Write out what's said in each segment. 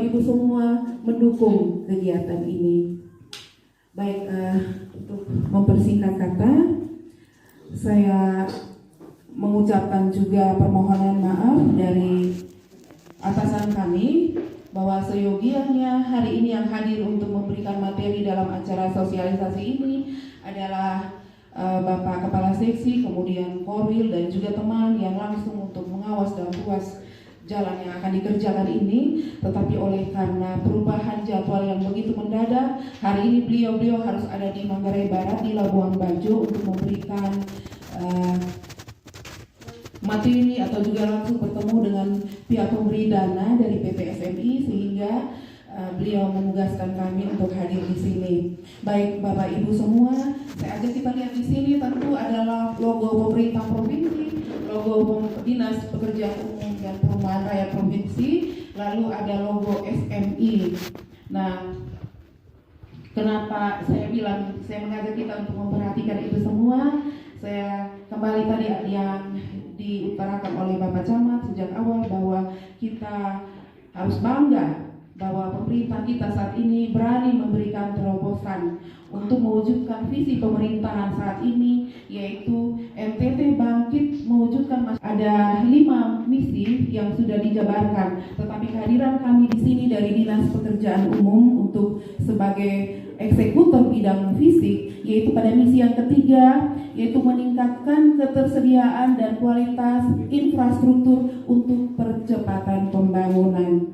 Bapak Ibu semua mendukung kegiatan ini. Baik, untuk mempersingkat kata, saya mengucapkan juga permohonan maaf dari atasan kami bahwa seyogianya hari ini yang hadir untuk memberikan materi dalam acara sosialisasi ini adalah Bapak Kepala Seksi, kemudian Korwil dan juga teman yang langsung untuk mengawas dan ruas jalan yang akan dikerjakan ini. Tetapi oleh karena perubahan jadwal yang begitu mendadak, hari ini beliau harus ada di Manggarai Barat di Labuan Bajo untuk memberikan materi atau juga langsung bertemu dengan pihak pemberi dana dari PPSMI, sehingga beliau menugaskan kami untuk hadir di sini. Baik Bapak Ibu semua, saya ajak kita lihat di sini tentu adalah logo pemerintah provinsi, logo Dinas Pekerjaan Umum dan Perumahan Rakyat Provinsi, lalu ada logo SMI. Nah, kenapa saya mengajak kita untuk memperhatikan itu semua? Saya kembali tadi yang diutarakan oleh Bapak Camat sejak awal bahwa kita harus bangga bahwa pemerintah kita saat ini berani memberikan terobosan untuk mewujudkan visi pemerintahan saat ini, yaitu NTT bangkit mewujudkan ada 5 misi yang sudah dijabarkan. Tetapi kehadiran kami di sini dari Dinas Pekerjaan Umum untuk sebagai eksekutor bidang fisik, yaitu pada misi yang ketiga, yaitu meningkatkan ketersediaan dan kualitas infrastruktur untuk percepatan pembangunan.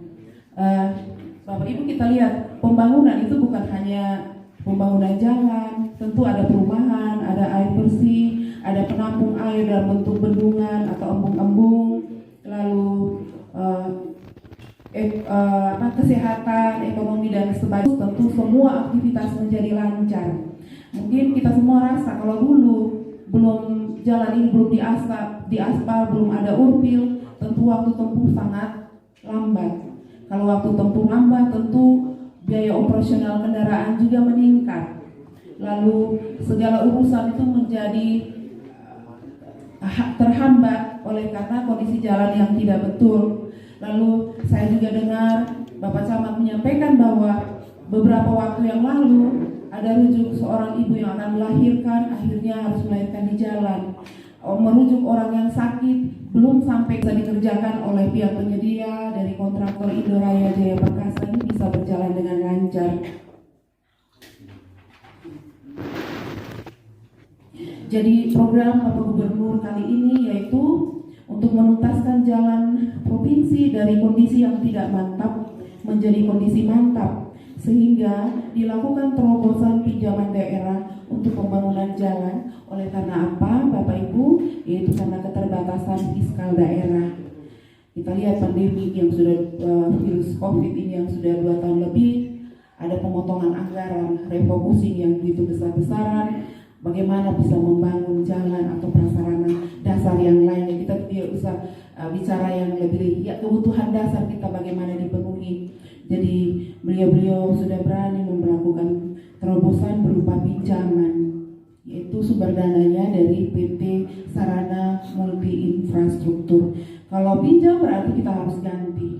Bapak Ibu, kita lihat pembangunan itu bukan hanya pembangunan jalan, tentu ada perumahan, ada air bersih, ada penampung air dalam bentuk bendungan atau embung-embung, lalu kesehatan, ekonomi dan sebagainya. Tentu semua aktivitas menjadi lancar. Mungkin kita semua rasa kalau dulu jalan ini belum diaspal, belum ada urpil, tentu waktu tempuh sangat lambat. Kalau waktu tempuh lambat, tentu biaya operasional kendaraan juga meningkat. Lalu segala urusan itu menjadi terhambat oleh karena kondisi jalan yang tidak betul. Lalu saya juga dengar Bapak Camat menyampaikan bahwa beberapa waktu yang lalu ada rujuk seorang ibu yang akan melahirkan, akhirnya harus melahirkan di jalan. Merujuk orang yang sakit belum sampai bisa dikerjakan oleh pihak penyedia dari kontraktor Indoraya Jaya Perkasa ini bisa berjalan dengan lancar. Jadi program Bapak Gubernur kali ini yaitu untuk menuntaskan jalan provinsi dari kondisi yang tidak mantap menjadi kondisi mantap, sehingga dilakukan terobosan pinjaman daerah untuk pembangunan jalan. Oleh karena apa, Bapak Ibu? Yaitu karena keterbatasan fiskal daerah. Kita lihat pandemi yang sudah virus COVID ini yang sudah 2 tahun lebih, ada pemotongan anggaran, refocusing yang begitu besar-besaran. Bagaimana bisa membangun jalan atau prasarana dasar yang lainnya? Kita tidak usah bicara yang lebih, ya kebutuhan dasar kita bagaimana dipenuhi. Jadi beliau sudah berani melakukan terobosan berupa pinjaman, yaitu sumber dananya dari PT Sarana Multi Infrastruktur. Kalau pinjam berarti kita harus ganti.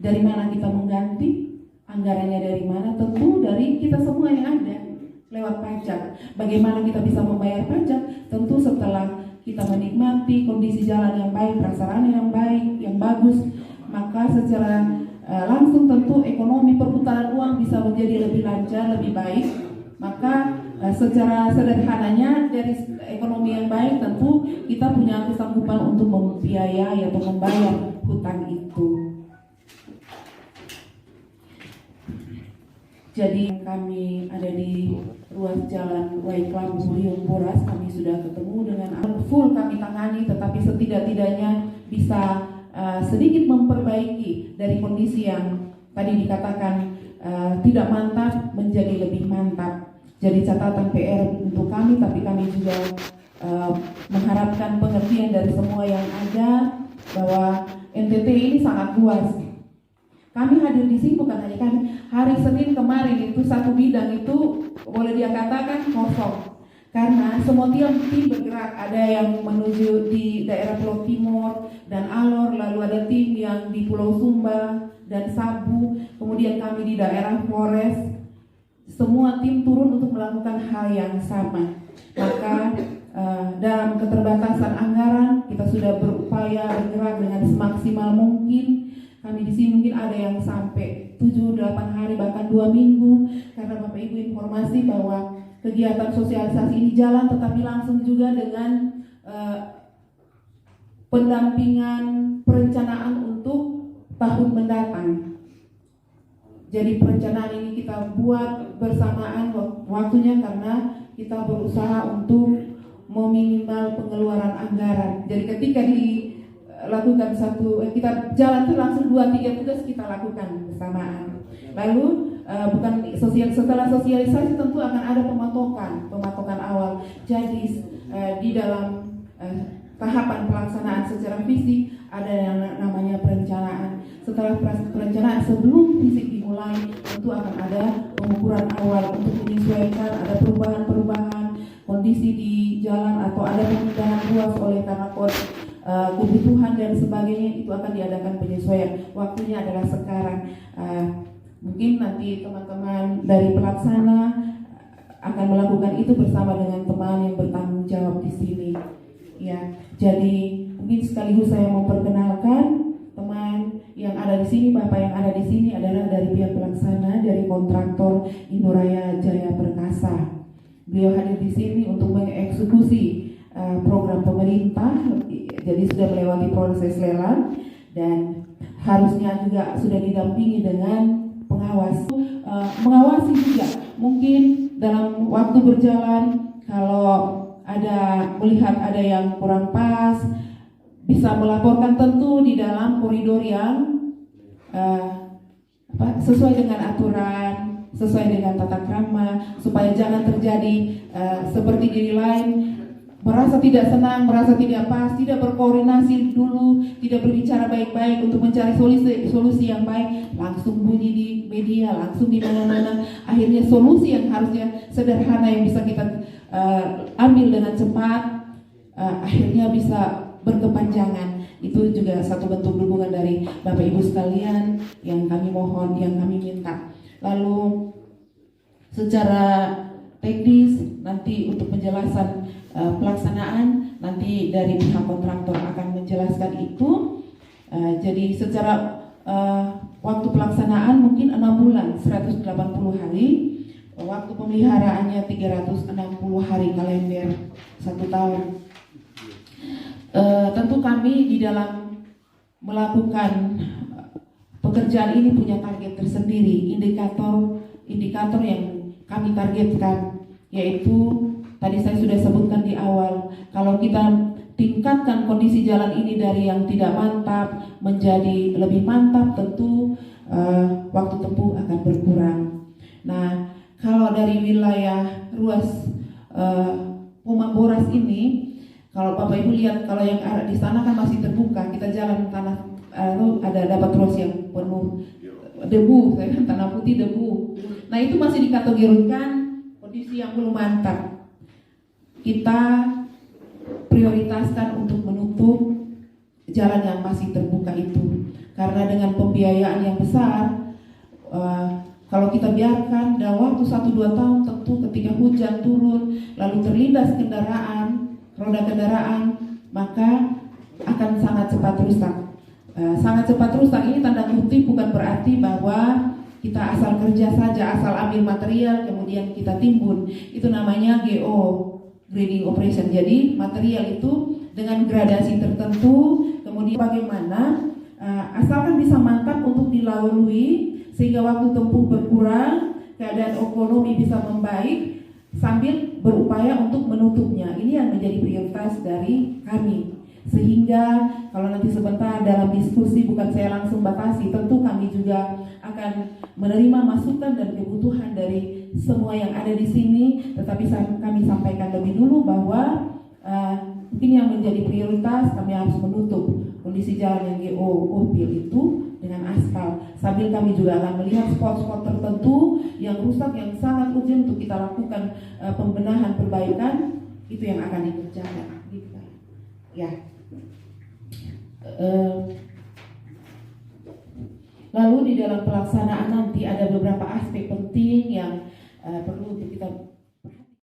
Dari mana kita mengganti? Anggarannya dari mana? Tentu dari kita semua yang ada, lewat pajak. Bagaimana kita bisa membayar pajak? Tentu setelah kita menikmati kondisi jalan yang baik, prasarana yang baik, yang bagus, maka secara langsung tentu ekonomi perputaran uang bisa menjadi lebih lancar, lebih baik. Maka secara sederhananya dari ekonomi yang baik tentu kita punya kesanggupan untuk membiayai atau membayar hutang itu. Jadi kami ada di ruas jalan Waiklam Buliung Boras, kami sudah ketemu dengan full kami tangani, tetapi setidak-tidaknya bisa sedikit memperbaiki dari kondisi yang tadi dikatakan tidak mantap menjadi lebih mantap. Jadi catatan PR untuk kami, tapi kami juga mengharapkan pengertian dari semua yang ada bahwa NTT ini sangat luas. Kami hadir di sini bukan hanya kami. Hari Senin kemarin itu satu bidang itu boleh dia katakan kosong. karena semua tim bergerak, ada yang menuju di daerah Pulau Timur dan Alor, lalu ada tim yang di Pulau Sumba dan Sabu, kemudian kami di daerah Flores. Semua tim turun untuk melakukan hal yang sama. Maka dalam keterbatasan anggaran kita sudah berupaya bergerak dengan semaksimal mungkin. Kami di sini mungkin ada yang sampai 7-8 hari bahkan 2 minggu, karena Bapak Ibu informasi bahwa kegiatan sosialisasi ini jalan, tetapi langsung juga dengan pendampingan perencanaan untuk tahun mendatang. Jadi perencanaan ini kita buat bersamaan waktunya karena kita berusaha untuk meminimal pengeluaran anggaran. Jadi ketika dilakukan kita jalan itu langsung 2-3 tugas kita lakukan bersamaan. Lalu setelah sosialisasi tentu akan ada pematokan awal. Jadi di dalam tahapan pelaksanaan secara fisik ada yang namanya perencanaan. Setelah perencanaan sebelum fisik dimulai tentu akan ada pengukuran awal untuk menyesuaikan ada perubahan kondisi di jalan atau ada pemindahan ruas oleh karena kebutuhan dan sebagainya, itu akan diadakan penyesuaian. Waktunya adalah sekarang. Mungkin nanti teman-teman dari pelaksana akan melakukan itu bersama dengan teman yang bertanggung jawab di sini. Ya, jadi mungkin sekaligus saya memperkenalkan teman yang ada di sini, Bapak yang ada di sini adalah dari pihak pelaksana dari kontraktor Indoraya Jaya Perkasa. Beliau hadir di sini untuk mengeksekusi program pemerintah, jadi sudah melewati proses lelang dan harusnya juga sudah didampingi dengan pengawas, mengawasi juga mungkin dalam waktu berjalan kalau melihat ada yang kurang pas, bisa melaporkan tentu di dalam koridor yang sesuai dengan aturan, sesuai dengan tata krama, supaya jangan terjadi seperti diri lain merasa tidak senang, merasa tidak pas, tidak berkoordinasi dulu, tidak berbicara baik-baik untuk mencari solusi yang baik, langsung bunyi di media, langsung di mana-mana. Akhirnya solusi yang harusnya sederhana yang bisa kita ambil dengan cepat, akhirnya bisa berkepanjangan. Itu juga satu bentuk dukungan dari Bapak Ibu sekalian yang kami mohon, yang kami minta. Lalu secara teknis nanti untuk penjelasan pelaksanaan nanti dari pihak kontraktor akan menjelaskan itu. Jadi secara waktu pelaksanaan mungkin 6 bulan 180 hari, waktu pemeliharaannya 360 hari kalender 1 tahun. Tentu kami di dalam melakukan pekerjaan ini punya target tersendiri, indikator yang kami targetkan, yaitu tadi saya sudah sebutkan di awal, kalau kita tingkatkan kondisi jalan ini dari yang tidak mantap menjadi lebih mantap, tentu waktu tempuh akan berkurang. Nah, kalau dari wilayah ruas Pemamboras ini, kalau Bapak Ibu lihat, kalau yang di sana kan masih terbuka, kita jalan tanah ada dapat ruas yang penuh debu, tanah putih debu. Nah, itu masih dikategorikan kondisi yang belum mantap. Kita prioritaskan untuk menutup jalan yang masih terbuka itu, karena dengan pembiayaan yang besar, kalau kita biarkan dalam waktu 1-2 tahun, tentu ketika hujan turun lalu terlindas roda kendaraan, maka akan sangat cepat rusak. Sangat cepat rusak ini tanda kutip bukan berarti bahwa kita asal kerja saja, asal ambil material kemudian kita timbun. Itu namanya GO, grading operation. Jadi material itu dengan gradasi tertentu, kemudian bagaimana asalkan bisa mantap untuk dilalui sehingga waktu tempuh berkurang, keadaan ekonomi bisa membaik sambil berupaya untuk menutupnya. Ini yang menjadi prioritas dari kami. Sehingga kalau nanti sebentar dalam diskusi bukan saya langsung batasi, tentu kami juga akan menerima masukan dan kebutuhan dari semua yang ada di sini, tetapi kami sampaikan lebih dulu bahwa mungkin yang menjadi prioritas kami harus menutup kondisi jalan yang GO Opil itu dengan aspal. sambil kami juga akan melihat spot-spot tertentu yang rusak yang sangat urgent untuk kita lakukan pembenahan perbaikan, itu yang akan dikerjakan gitu Pak. Ya. Lalu di dalam pelaksanaan nanti ada beberapa aspek penting yang perlu untuk kita